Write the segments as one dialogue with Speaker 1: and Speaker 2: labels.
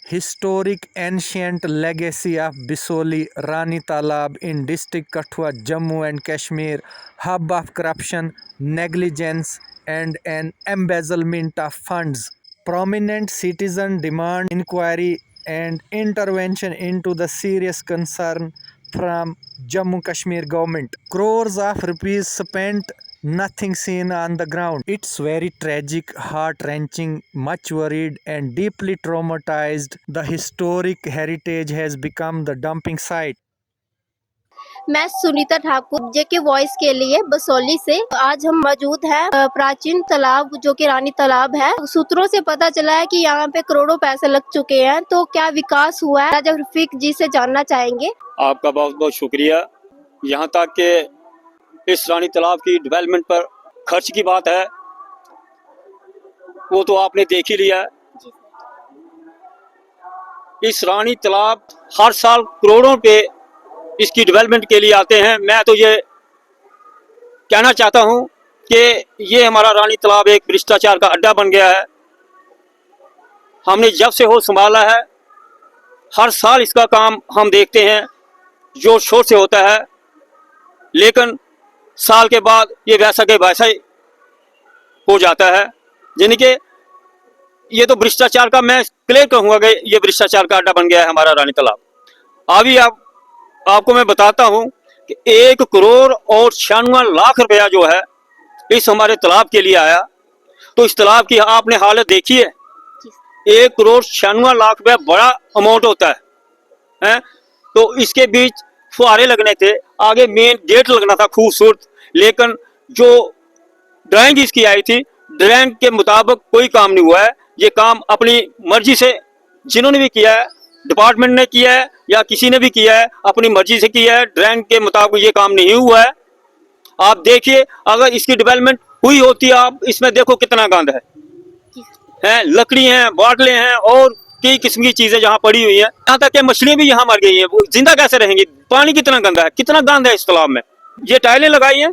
Speaker 1: Historic ancient legacy of Bisoli Rani Talab in district Kathua, Jammu and Kashmir, hub of corruption, negligence, and an embezzlement of funds. Prominent citizen demand inquiry and intervention into the serious concern from Jammu Kashmir government. Crores of rupees spent, nothing seen on the ground. It's very tragic, heart-wrenching, much worried and deeply traumatized. The historic heritage has become the dumping site.
Speaker 2: मैं सुनीता ठाकुर जेके voice के लिए बसौली से आज हम मौजूद हैं प्राचीन तालाब जो कि रानी तालाब है। सूत्रों से पता चला है कि यहाँ पे करोड़ों पैसे लग चुके हैं, तो क्या विकास हुआ है, राजा रफीक जी से जानना चाहेंगे।
Speaker 3: आपका बहुत बहुत शुक्रिया। यहाँ तक के इस रानी तालाब की डेवलपमेंट पर खर्च की बात है वो तो आपने देख ही लिया है। इस रानी तालाब हर साल करोड़ों पे इसकी डेवलपमेंट के लिए आते हैं। मैं तो ये कहना चाहता हूँ कि ये हमारा रानी तालाब एक भ्रष्टाचार का अड्डा बन गया है। हमने जब से होश संभाला है हर साल इसका काम हम देखते हैं जोर शोर से होता है, लेकिन साल के बाद ये वैसा के वैसा ही हो जाता है। यानी कि ये तो भ्रष्टाचार का, मैं क्लियर कहूँगा कि ये भ्रष्टाचार का अड्डा बन गया है हमारा रानी तालाब। अभी आपको मैं बताता हूँ कि 1 करोड़ और 96 लाख रुपया जो है इस हमारे तालाब के लिए आया। तो इस तालाब की आपने हालत देखी है। 1 करोड़ 96 लाख रुपया बड़ा अमाउंट होता है। तो इसके बीच फुहारे लगने थे, आगे मेन गेट लगना था खूबसूरत, लेकिन जो ड्राइंग इसकी आई थी ड्राइंग के मुताबिक कोई काम नहीं हुआ है। ये काम अपनी मर्जी से जिन्होंने भी किया है, डिपार्टमेंट ने किया है या किसी ने भी किया है, अपनी मर्जी से किया है। ड्राइंग के मुताबिक ये काम नहीं हुआ है। आप देखिए अगर इसकी डेवलपमेंट हुई होती, आप इसमें देखो कितना गंद है, लकड़ी है, बाटले हैं और कई किस्म की चीजें जहाँ पड़ी हुई है। यहाँ तक कि मछलियां भी यहाँ मर गई है, वो जिंदा कैसे रहेंगी। पानी कितना गंदा है, कितना गंद है इस तालाब में। ये टाइलें लगाई हैं,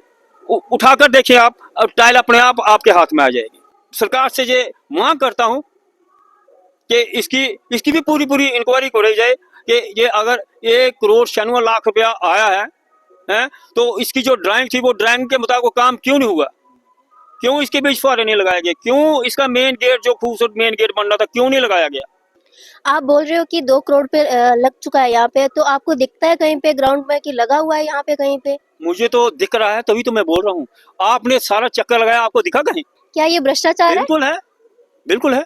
Speaker 3: उठाकर देखिए आप, अब टाइल अपने आप आपके हाथ में आ जाएगी। सरकार से ये मांग करता हूँ कि इसकी भी पूरी इंक्वायरी कराई जाए कि ये अगर 1 करोड़ 96 लाख रुपया आया है तो इसकी जो ड्राइंग थी वो ड्राइंग के मुताबिक काम क्यों नहीं हुआ, क्यों इसके बीच फुहारे नहीं लगाए गए, क्यों इसका मेन गेट जो खूबसूरत मेन गेट बनना था क्यों नहीं लगाया गया।
Speaker 2: आप बोल रहे हो कि 2 करोड़ पे लग चुका है यहाँ पे, तो आपको दिखता है कहीं पे ग्राउंड में कि लगा हुआ है यहाँ पे कहीं पे?
Speaker 3: मुझे तो दिख रहा है, तभी तो मैं बोल रहा हूँ। आपने सारा चक्कर लगाया, आपको दिखा कहीं?
Speaker 2: क्या ये भ्रष्टाचार है?
Speaker 3: बिल्कुल है।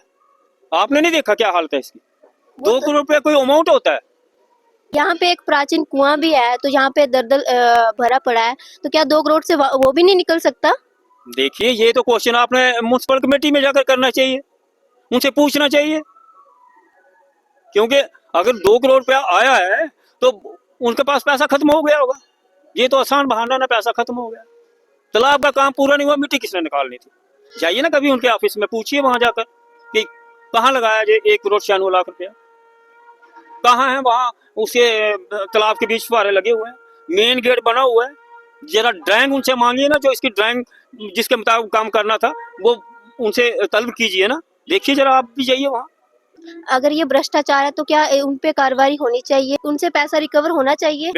Speaker 3: आपने नहीं देखा क्या हालत है इसकी? 2 करोड़ रुपया कोई अमाउंट होता है?
Speaker 2: यहाँ पे एक प्राचीन कुआं भी है, तो यहाँ पे दलदल भरा पड़ा है, तो क्या 2 करोड़ से वो भी नहीं निकल सकता?
Speaker 3: देखिए ये तो क्वेश्चन आपने म्युनिसिपल कमेटी में जाकर करना चाहिए, उनसे पूछना चाहिए, क्योंकि अगर 2 करोड़ रुपया आया है तो उनके पास पैसा खत्म हो गया होगा। ये तो आसान बहाना ना, पैसा खत्म हो गया। तालाब का काम पूरा नहीं हुआ, मिट्टी किसने निकालनी थी? जाइए ना कभी उनके ऑफिस में, पूछिए वहां जाकर कि कहाँ लगाया जाए 1 करोड़ 96 लाख रुपया, कहाँ है वहाँ उसके तालाब के बीच फुहारे लगे हुए हैं, मेन गेट बना हुआ है। जरा ड्राइंग उनसे मांगिए ना, जो इसकी ड्राइंग जिसके मुताबिक काम करना था वो उनसे तलब कीजिए ना, देखिए जरा आप भी जाइए वहाँ।
Speaker 2: अगर ये भ्रष्टाचार है तो क्या उन पे कार्रवाई होनी चाहिए, उनसे पैसा रिकवर होना चाहिए?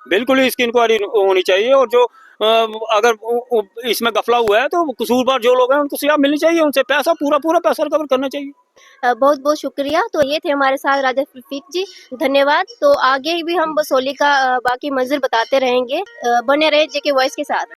Speaker 3: बिल्कुल इसकी इंक्वायरी होनी चाहिए, और जो अगर इसमें गफला हुआ है तो कसूरवार जो लोग हैं उनको सजा मिलनी चाहिए, उनसे पैसा पूरा पैसा रिकवर करना चाहिए।
Speaker 2: बहुत बहुत शुक्रिया। तो ये थे हमारे साथ राजा रफीक जी, धन्यवाद। तो आगे भी हम बसोली का बाकी मंजिल बताते रहेंगे। बने रहे जेके वॉइस के साथ।